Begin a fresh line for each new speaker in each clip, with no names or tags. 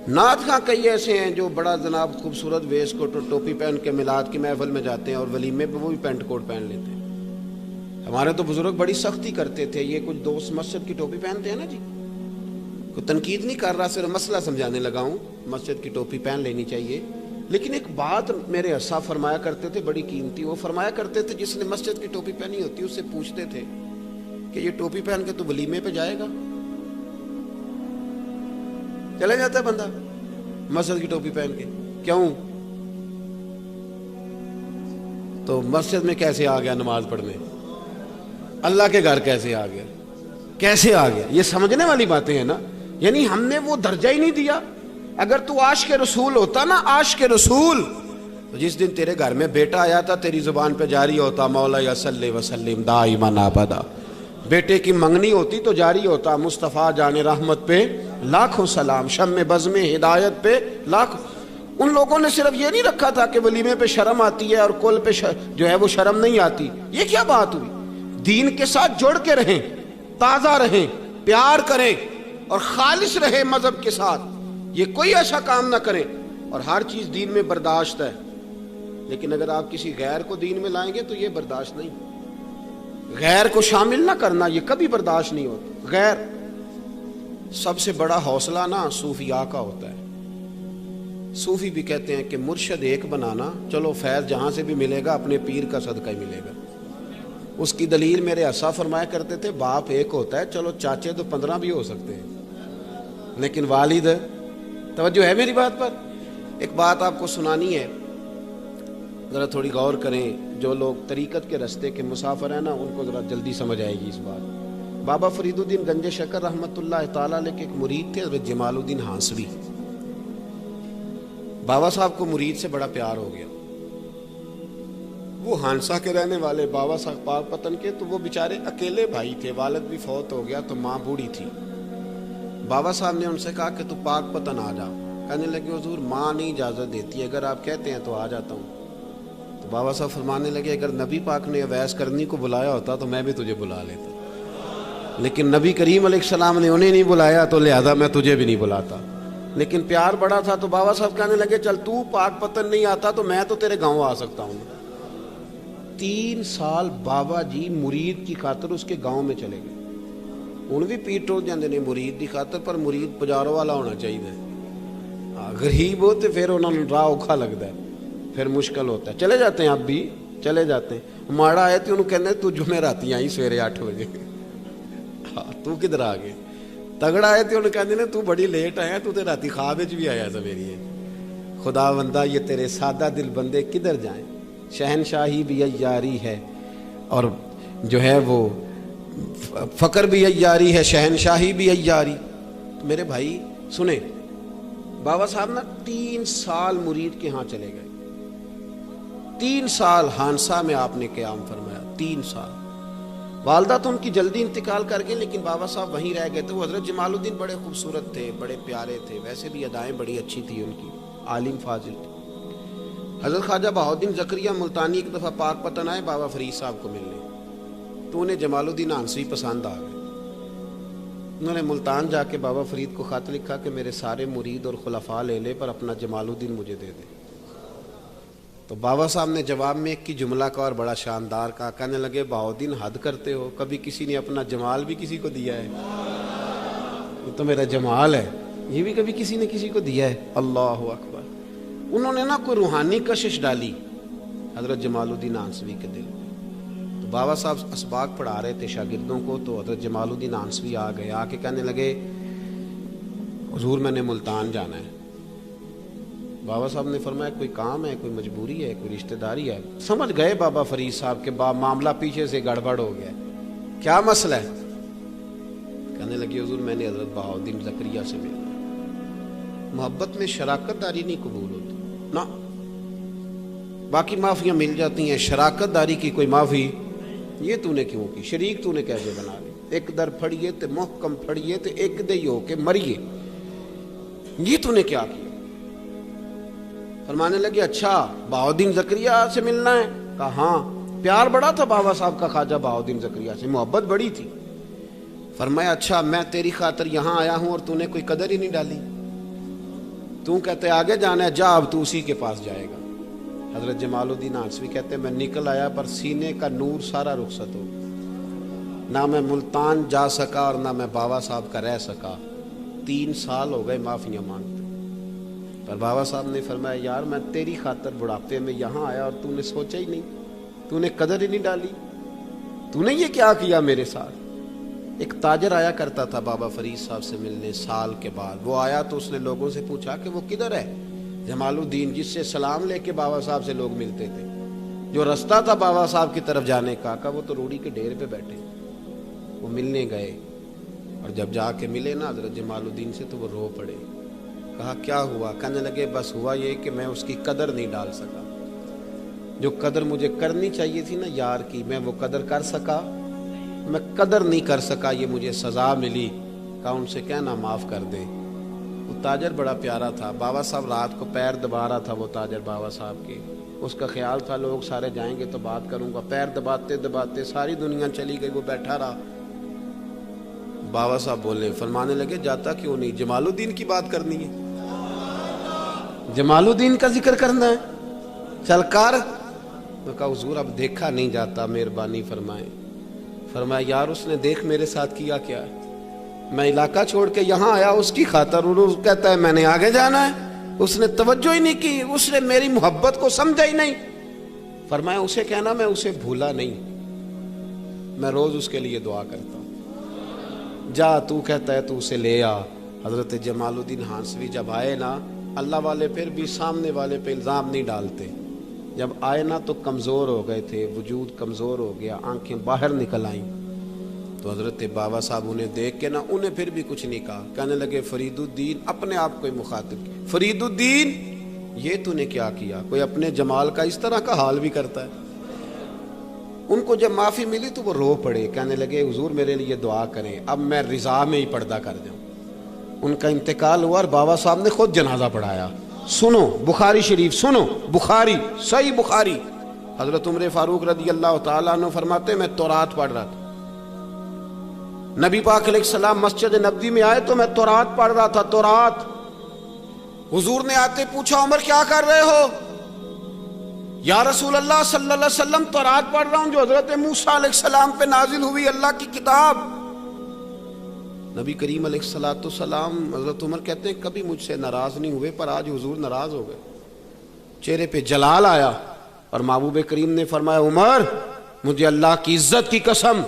نعت خواں کئی ایسے ہیں جو بڑا جناب خوبصورت ویس کوٹ اور ٹوپی پہن کے میلاد کی محفل میں جاتے ہیں اور ولیمے پہ وہ بھی پینٹ کوٹ پہن لیتے ہیں۔ ہمارے تو بزرگ بڑی سختی کرتے تھے، یہ کچھ دوست مسجد کی ٹوپی پہنتے ہیں نا جی، کوئی تنقید نہیں کر رہا، صرف مسئلہ سمجھانے لگا ہوں، مسجد کی ٹوپی پہن لینی چاہیے۔ لیکن ایک بات میرے اسا فرمایا کرتے تھے بڑی قیمتی، وہ فرمایا کرتے تھے جس نے مسجد کی ٹوپی پہنی ہوتی اس سے پوچھتے تھے کہ یہ ٹوپی پہن کے تو ولیمے پہ جائے گا؟ چلے جاتا ہے بندہ مسجد کی ٹوپی پہن کے، کیوں؟ تو مسجد میں کیسے آ گیا نماز پڑھنے؟ اللہ کے گھر کیسے آ گیا؟ کیسے آ گیا؟ یہ سمجھنے والی باتیں ہیں نا، یعنی ہم نے وہ درجہ ہی نہیں دیا۔ اگر تو عاشق رسول ہوتا نا، عاشق رسول، تو جس دن تیرے گھر میں بیٹا آیا تھا تیری زبان پہ جاری ہوتا مولا یا صلی وسلم دائما ابدا، بیٹے کی منگنی ہوتی تو جاری ہوتا مصطفیٰ جان رحمت پہ لاکھوں سلام، شمع بزم ہدایت پہ لاکھوں۔ ان لوگوں نے صرف یہ نہیں رکھا تھا کہ ولیمے پہ شرم آتی ہے اور کل پہ جو ہے وہ شرم نہیں آتی، یہ کیا بات ہوئی؟ دین کے ساتھ جڑ کے رہیں، تازہ رہیں، پیار کریں اور خالص رہیں مذہب کے ساتھ، یہ کوئی ایسا کام نہ کریں۔ اور ہر چیز دین میں برداشت ہے، لیکن اگر آپ کسی غیر کو دین میں لائیں گے تو یہ برداشت نہیں۔ غیر کو شامل نہ کرنا یہ کبھی برداشت نہیں ہوتا۔ غیر سب سے بڑا حوصلہ نا صوفیاء کا ہوتا ہے۔ صوفی بھی کہتے ہیں کہ مرشد ایک بنانا، چلو فیض جہاں سے بھی ملے گا اپنے پیر کا صدقہ ہی ملے گا۔ اس کی دلیل میرے اسا فرمایا کرتے تھے باپ ایک ہوتا ہے، چلو چاچے تو 15 بھی ہو سکتے ہیں، لیکن والد، توجہ ہے میری بات پر؟ ایک بات آپ کو سنانی ہے، ذرا تھوڑی غور کریں، جو لوگ طریقت کے رستے کے مسافر ہیں نا ان کو ذرا جلدی سمجھ آئے گی اس بات۔ بابا فرید الدین گنج شکر رحمۃ اللہ تعالیٰ علیہ کے ایک مرید تھے حضرت جمال الدین ہانسوی۔ بابا صاحب کو مرید سے بڑا پیار ہو گیا، وہ ہانسا کے رہنے والے بابا صاحب پاک پتن کے، تو وہ بیچارے اکیلے بھائی تھے، والد بھی فوت ہو گیا تو ماں بوڑھی تھی۔ بابا صاحب نے ان سے کہا کہ تو پاک پتن آ جا، کہنے لگے حضور ماں نہیں اجازت دیتی، اگر آپ کہتے ہیں تو آ جاتا ہوں۔ تو بابا صاحب فرمانے لگے اگر نبی پاک نے اویس کرنی کو بلایا ہوتا تو میں بھی تجھے بلا لیتا، لیکن نبی کریم علیہ السلام نے انہیں نہیں بلایا تو لہذا میں تجھے بھی نہیں بلاتا۔ لیکن پیار بڑا تھا تو بابا صاحب کہنے لگے چل تو پاک پتن نہیں آتا تو میں تو تیرے گاؤں آ سکتا ہوں۔ 3 سال بابا جی مرید کی خاطر اس کے گاؤں میں چلے گئے۔ ہن بھی پیٹ ٹوٹ جاندے نے مرید دی خاطر، پر مرید پجاروں والا ہونا چاہیے، غریب ہو تو پھر انہوں نے راہ اوکھا لگتا ہے، پھر مشکل ہوتا ہے۔ چلے جاتے ہیں اب بھی چلے جاتے ہیں۔ ماڑا آئے تو انہوں کہنے تو جمعہ راتی آئی سویرے 8 بجے، تو کدھر آ گئے؟ تگڑا آئے تو انہوں کہنے نے تو بڑی لیٹ آیا، تو تے راتی خواب وچ بھی آیا سویرے۔ خدا بندہ یہ تیرے سادہ دل بندے کدھر جائیں؟ شہنشاہی بھی عیاری ہے اور جو ہے وہ فقر بھی عیاری ہے، شہنشاہی بھی عیاری۔ میرے بھائی سنیں، بابا صاحب نا 3 سال مرید کے ہاں چلے گئے، 3 سال ہانسا میں آپ نے قیام فرمایا، 3 سال۔ والدہ تو ان کی جلدی انتقال کر گئے لیکن بابا صاحب وہیں رہ گئے تھے۔ وہ حضرت جمال الدین بڑے خوبصورت تھے، بڑے پیارے تھے، ویسے بھی ادائیں بڑی اچھی تھی ان کی، عالم فاضل تھے۔ حضرت خواجہ بہاؤالدین زکریا ملتانی ایک دفعہ پاک پتن آئے بابا فرید صاحب کو ملنے، تو انہیں جمال الدین ہانسوی پسند آ گئے۔ انہوں نے ملتان جا کے بابا فرید کو خط لکھا کہ میرے سارے مرید اور خلفاء لے لے پر اپنا جمال الدین مجھے دے دے۔ تو بابا صاحب نے جواب میں ایک کی جملہ کا اور بڑا شاندار کہا، کہنے لگے بہاؤالدین حد کرتے ہو، کبھی کسی نے اپنا جمال بھی کسی کو دیا ہے؟ یہ تو میرا جمال ہے، یہ بھی کبھی کسی نے کسی کو دیا ہے؟ اللہ اکبر۔ انہوں نے نا کوئی روحانی کشش ڈالی حضرت جمال الدین ہانسوی کے دل میں۔ تو بابا صاحب اسباق پڑھا رہے تھے شاگردوں کو، تو حضرت جمال الدین ہانسوی آ گئے، آ کے کہنے لگے حضور میں نے ملتان جانا ہے۔ بابا صاحب نے فرمایا کوئی کام ہے، کوئی مجبوری ہے، کوئی رشتہ داری ہے؟ سمجھ گئے بابا فرید صاحب کے معاملہ پیچھے سے گڑبڑ ہو گیا، کیا مسئلہ ہے؟ کہنے لگے حضور میں نے حضرت بہاؤالدین زکریا سے ملنا۔ محبت میں شراکت داری نہیں قبول ہوتی نا، باقی معافیاں مل جاتی ہیں، شراکت داری کی کوئی معافی یہ تو نے کیوں کی؟ شریک تو نے کیسے بنا لی؟ ایک در پھڑیے تے محکم پھڑیے تے ایک دئی ہو کے مریے، یہ تو نے کیا کیا؟ فرمانے لگے اچھا بہاؤالدین زکریا سے ملنا ہے؟ کہا ہاں۔ پیار بڑا تھا بابا صاحب کا خواجہ بہاؤالدین زکریا سے، محبت بڑی تھی۔ فرمایا اچھا میں تیری خاطر یہاں آیا ہوں اور تو نے کوئی قدر ہی نہیں ڈالی، تو کہتے آگے جانا ہے، جا اب تو اسی کے پاس جائے گا۔ حضرت جمال الدین آنسوی کہتے ہیں میں نکل آیا پر سینے کا نور سارا رخصت ہو، نہ میں ملتان جا سکا اور نہ میں باوا صاحب کا رہ سکا۔ 3 سال ہو گئے معافیاں مانگتے، پر باوا صاحب نے فرمایا یار میں تیری خاطر بڑھاپے میں یہاں آیا اور تو نے سوچا ہی نہیں، تو نے قدر ہی نہیں ڈالی، تو نے یہ کیا کیا میرے ساتھ۔ ایک تاجر آیا کرتا تھا بابا فرید صاحب سے ملنے سال کے بعد، وہ آیا تو اس نے لوگوں سے پوچھا کہ وہ کدھر ہے جمال الدین، جس سے سلام لے کے بابا صاحب سے لوگ ملتے تھے، جو رستہ تھا بابا صاحب کی طرف جانے کا۔ کہا وہ تو روڑی کے ڈھیر پہ بیٹھے۔ وہ ملنے گئے اور جب جا کے ملے نا حضرت جمال الدین سے تو وہ رو پڑے۔ کہا کیا ہوا؟ کہنے لگے بس ہوا یہ کہ میں اس کی قدر نہیں ڈال سکا، جو قدر مجھے کرنی چاہیے تھی نا یار کی، میں وہ قدر کر سکا، میں قدر نہیں کر سکا، یہ مجھے سزا ملی۔ کہا ان سے کہنا معاف کر دیں۔ وہ تاجر بڑا پیارا تھا، بابا صاحب رات کو پیر دبا رہا تھا، وہ تاجر بابا صاحب کے، اس کا خیال تھا لوگ سارے جائیں گے تو بات کروں گا، پیر دباتے دباتے ساری دنیا چلی گئی، وہ بیٹھا رہا۔ بابا صاحب بولے، فرمانے لگے جاتا کیوں نہیں؟ جمال الدین کی بات کرنی ہے، جمال الدین کا ذکر کرنا ہے، چل کر۔ میں کہا حضور اب دیکھا نہیں جاتا، مہربانی فرمائیں۔ فرمایا یار اس نے دیکھ میرے ساتھ کیا کیا ہے، میں علاقہ چھوڑ کے یہاں آیا اس کی خاطر، اور وہ کہتا ہے میں نے آگے جانا ہے، اس نے توجہ ہی نہیں کی، اس نے میری محبت کو سمجھا ہی نہیں۔ فرمایا اسے کہنا میں اسے بھولا نہیں، میں روز اس کے لیے دعا کرتا ہوں، جا تو کہتا ہے تو اسے لے آ۔ حضرت جمال الدین ہانسوی جب آئے نا، اللہ والے پھر بھی سامنے والے پہ الزام نہیں ڈالتے، جب آئے نا تو کمزور ہو گئے تھے، وجود کمزور ہو گیا، آنکھیں باہر نکل آئیں، تو حضرت بابا صاحب انہیں دیکھ کے نا انہیں پھر بھی کچھ نہیں کہا، کہنے لگے فرید الدین، اپنے آپ کو ہی مخاطب کیا، فرید الدین یہ تو نے کیا کیا؟ کوئی اپنے جمال کا اس طرح کا حال بھی کرتا ہے۔ ان کو جب معافی ملی تو وہ رو پڑے، کہنے لگے حضور میرے لیے دعا کریں، اب میں رضا میں ہی پردہ کر جاؤں۔ ان کا انتقال ہوا اور بابا صاحب نے خود جنازہ پڑھایا۔ سنو بخاری شریف، سنو بخاری، صحیح بخاری، حضرت عمر فاروق رضی اللہ تعالیٰ عنہ فرماتے میں تورات پڑھ رہا تھا، نبی پاک علیہ السلام مسجد نبوی میں آئے تو میں تورات پڑھ رہا تھا، تورات۔ حضور نے آتے پوچھا عمر کیا کر رہے ہو؟ یا رسول اللہ صلی اللہ علیہ وسلم تورات پڑھ رہا ہوں جو حضرت موسیٰ علیہ السلام پہ نازل ہوئی، اللہ کی کتاب۔ نبی کریم علیہ السلام، حضرت عمر کہتے ہیں کبھی مجھ سے ناراض نہیں ہوئے، پر آج حضور ناراض ہو گئے، چہرے پہ جلال آیا، اور محبوب کریم نے فرمایا عمر مجھے اللہ کی عزت کی قسم،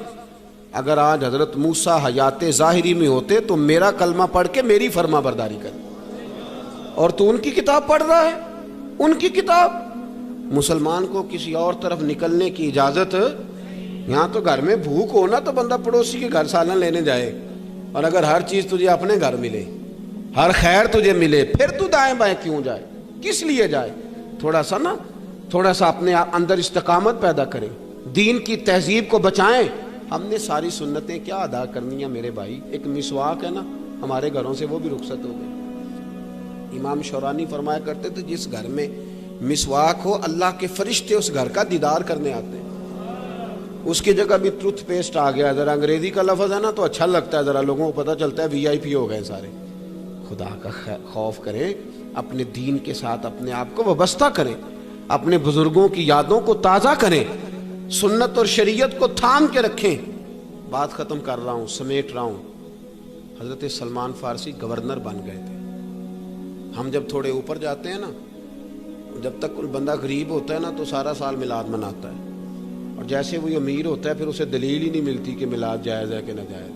اگر آج حضرت موسیٰ حیات ظاہری میں ہوتے تو میرا کلمہ پڑھ کے میری فرما برداری کر، اور تو ان کی کتاب پڑھ رہا ہے، ان کی کتاب۔ مسلمان کو کسی اور طرف نکلنے کی اجازت، یہاں تو گھر میں بھوک ہو نا تو بندہ پڑوسی کے گھر سالن لینے جائے، اور اگر ہر چیز تجھے اپنے گھر ملے، ہر خیر تجھے ملے، پھر تو دائیں بائیں کیوں جائے؟ کس لیے جائے؟ تھوڑا سا اپنے اندر استقامت پیدا کریں، دین کی تہذیب کو بچائیں۔ ہم نے ساری سنتیں کیا ادا کرنی ہیں میرے بھائی؟ ایک مسواک ہے نا ہمارے گھروں سے، وہ بھی رخصت ہو گئی۔ امام شورانی فرمایا کرتے تھے جس گھر میں مسواک ہو اللہ کے فرشتے اس گھر کا دیدار کرنے آتے ہیں۔ اس کی جگہ بھی ٹوتھ پیسٹ آ گیا، ذرا انگریزی کا لفظ ہے نا تو اچھا لگتا ہے، ذرا لوگوں کو پتہ چلتا ہے وی آئی پی ہو گئے سارے۔ خدا کا خوف کریں، اپنے دین کے ساتھ اپنے آپ کو وابستہ کریں، اپنے بزرگوں کی یادوں کو تازہ کریں، سنت اور شریعت کو تھام کے رکھیں۔ بات ختم کر رہا ہوں، سمیٹ رہا ہوں۔ حضرت سلمان فارسی گورنر بن گئے تھے۔ ہم جب تھوڑے اوپر جاتے ہیں نا، جب تک کوئی بندہ غریب ہوتا ہے نا تو سارا سال میلاد مناتا ہے، اور جیسے وہ امیر ہوتا ہے پھر اسے دلیل ہی نہیں ملتی کہ میلاد جائز ہے کہ ناجائز۔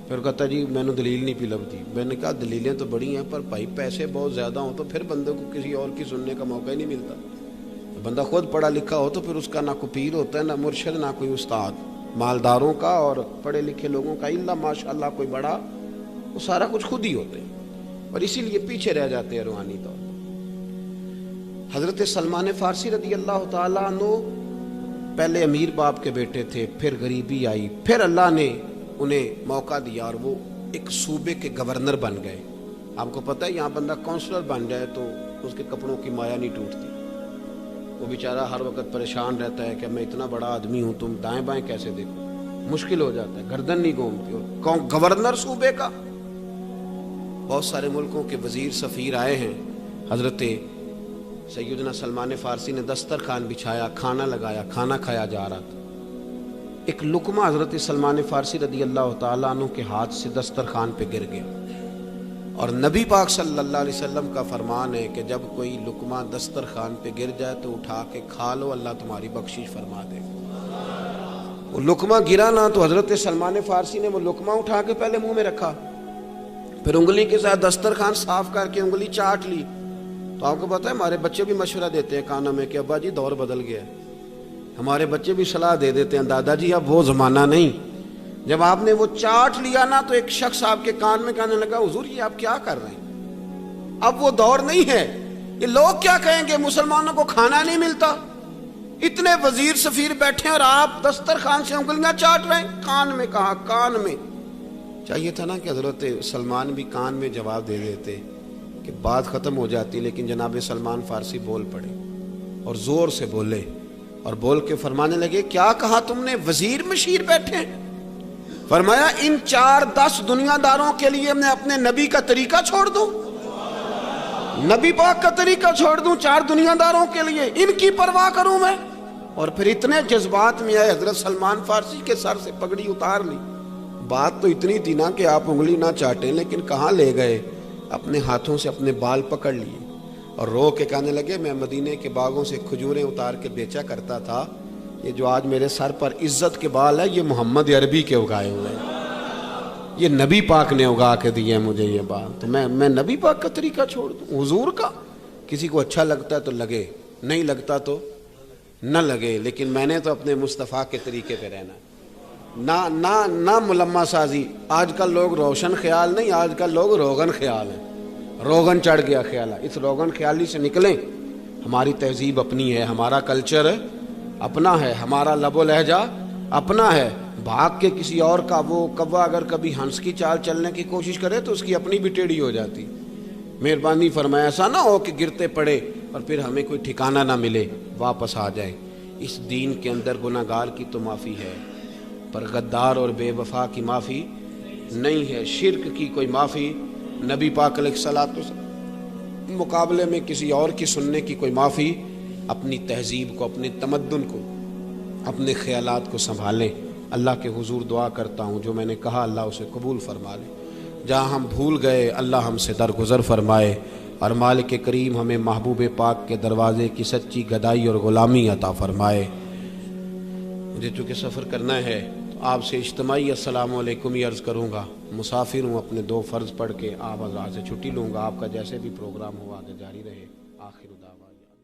پھر کہتا جی میں نے دلیل نہیں پی لبتی۔ میں نے کہا دلیلیں تو بڑی ہیں، پر بھائی پیسے بہت زیادہ ہوں تو پھر بندے کو کسی اور کی سننے کا موقع ہی نہیں ملتا۔ بندہ خود پڑھا لکھا ہو تو پھر اس کا نہ کوئی پیر ہوتا ہے، نہ مرشد، نہ کوئی استاد۔ مالداروں کا اور پڑھے لکھے لوگوں کا الا ماشاءاللہ کوئی بڑا، وہ سارا کچھ خود ہی ہوتے ہیں، اور اسی لیے پیچھے رہ جاتے ہیں روحانی طور پر۔ حضرت سلمان فارسی رضی اللہ تعالیٰ عنہ پہلے امیر باپ کے بیٹے تھے، پھر غریبی آئی، پھر اللہ نے انہیں موقع دیا اور وہ ایک صوبے کے گورنر بن گئے۔ آپ کو پتہ ہے یہاں بندہ کونسلر بن جائے تو اس کے کپڑوں کی مایا نہیں ٹوٹتی، وہ بیچارہ ہر وقت پریشان رہتا ہے کہ میں اتنا بڑا آدمی ہوں، تم دائیں بائیں کیسے دیکھو، مشکل ہو جاتا ہے، گردن نہیں گھومتی۔ اور گورنر صوبے کا، بہت سارے ملکوں کے وزیر سفیر آئے ہیں، حضرت سیدنا سلمان فارسی نے دسترخوان بچھایا، کھانا لگایا، کھانا کھایا جا رہا تھا، ایک لقمہ حضرت سلمان فارسی رضی اللہ تعالیٰ عنہ کے ہاتھ سے دسترخوان پہ گر گیا، اور نبی پاک صلی اللہ علیہ وسلم کا فرمان ہے کہ جب کوئی لقمہ دسترخوان پہ گر جائے تو اٹھا کے کھا لو، اللہ تمہاری بخشش فرما دے گا۔ وہ لقمہ گرا نہ تو حضرت سلمان فارسی نے وہ لقمہ اٹھا کے پہلے منہ میں رکھا، پھر انگلی کے ساتھ دسترخوان صاف کر کے انگلی چاٹ لی۔ تو آپ کو پتا ہے ہمارے بچے بھی مشورہ دیتے ہیں کانوں میں کہ ابا جی دور بدل گیا ہے، ہمارے بچے بھی صلاح دے دیتے ہیں دادا جی اب وہ زمانہ نہیں۔ جب آپ نے وہ چاٹ لیا نا تو ایک شخص آپ کے کان میں کہنے لگا حضور یہ آپ کیا کر رہے ہیں، اب وہ دور نہیں ہے، یہ لوگ کیا کہیں گے، مسلمانوں کو کھانا نہیں ملتا، اتنے وزیر سفیر بیٹھے اور آپ دسترخوان سے انگلیاں چاٹ رہے ہیں۔ کان میں کہا، کان میں۔ چاہیے تھا نا کہ حضرت سلمان بھی کان میں جواب دے دیتے کہ بات ختم ہو جاتی، لیکن جناب سلمان فارسی بول پڑے اور زور سے بولے اور بول کے فرمانے لگے کیا کہا تم نے، وزیر مشیر بیٹھے؟ فرمایا ان 4-10 دنیا داروں کے لیے میں اپنے نبی کا طریقہ چھوڑ دوں، نبی پاک کا طریقہ چھوڑ دوں 4 دنیا داروں کے لیے، ان کی پرواہ کروں میں؟ اور پھر اتنے جذبات میں آئے حضرت سلمان فارسی کے سر سے پگڑی اتار لی۔ بات تو اتنی تھی نا کہ آپ انگلی نہ چاٹیں، لیکن کہاں لے گئے، اپنے ہاتھوں سے اپنے بال پکڑ لیے اور رو کے کہنے لگے میں مدینے کے باغوں سے کھجوریں اتار کے بیچا کرتا تھا، یہ جو آج میرے سر پر عزت کے بال ہے یہ محمد عربی کے اگائے ہوئے ہیں، یہ نبی پاک نے اگا کے دیے ہیں مجھے یہ بال، تو میں نبی پاک کا طریقہ چھوڑ دوں، حضور کا؟ کسی کو اچھا لگتا ہے تو لگے، نہیں لگتا تو نہ لگے، لیکن میں نے تو اپنے مصطفیٰ کے طریقے پہ رہنا، نہ ملمہ سازی۔ آج کل لوگ روشن خیال نہیں، آج کل لوگ روغن خیال ہیں، روغن چڑھ گیا خیال ہے، اس روغن خیالی سے نکلیں۔ ہماری تہذیب اپنی ہے، ہمارا کلچر اپنا ہے، ہمارا لب و لہجہ اپنا ہے، بھاگ کے کسی اور کا وہ کوا اگر کبھی ہنس کی چال چلنے کی کوشش کرے تو اس کی اپنی بھی ٹیڑھی ہو جاتی۔ مہربانی فرمائے ایسا نہ ہو کہ گرتے پڑے اور پھر ہمیں کوئی ٹھکانہ نہ ملے، واپس آ جائے۔ اس دین کے اندر گناہگار کی تو معافی ہے، پر غدار اور بے وفا کی معافی نہیں ہے، شرک کی کوئی معافی، نبی پاک علیہ الصلوۃ والسلام مقابلے میں کسی اور کی سننے کی کوئی معافی۔ اپنی تہذیب کو، اپنے تمدن کو، اپنے خیالات کو سنبھالیں۔ اللہ کے حضور دعا کرتا ہوں جو میں نے کہا اللہ اسے قبول فرما لے، جہاں ہم بھول گئے اللہ ہم سے درگزر فرمائے، اور مالک کریم ہمیں محبوب پاک کے دروازے کی سچی گدائی اور غلامی عطا فرمائے۔ مجھے چونکہ سفر کرنا ہے تو آپ سے اجتماعی السلام علیکم ہی عرض کروں گا، مسافر ہوں، اپنے 2 فرض پڑھ کے آپ حضرات سے چھٹی لوں گا۔ آپ کا جیسے بھی پروگرام ہو آگے جاری رہے۔ آخر دعوانا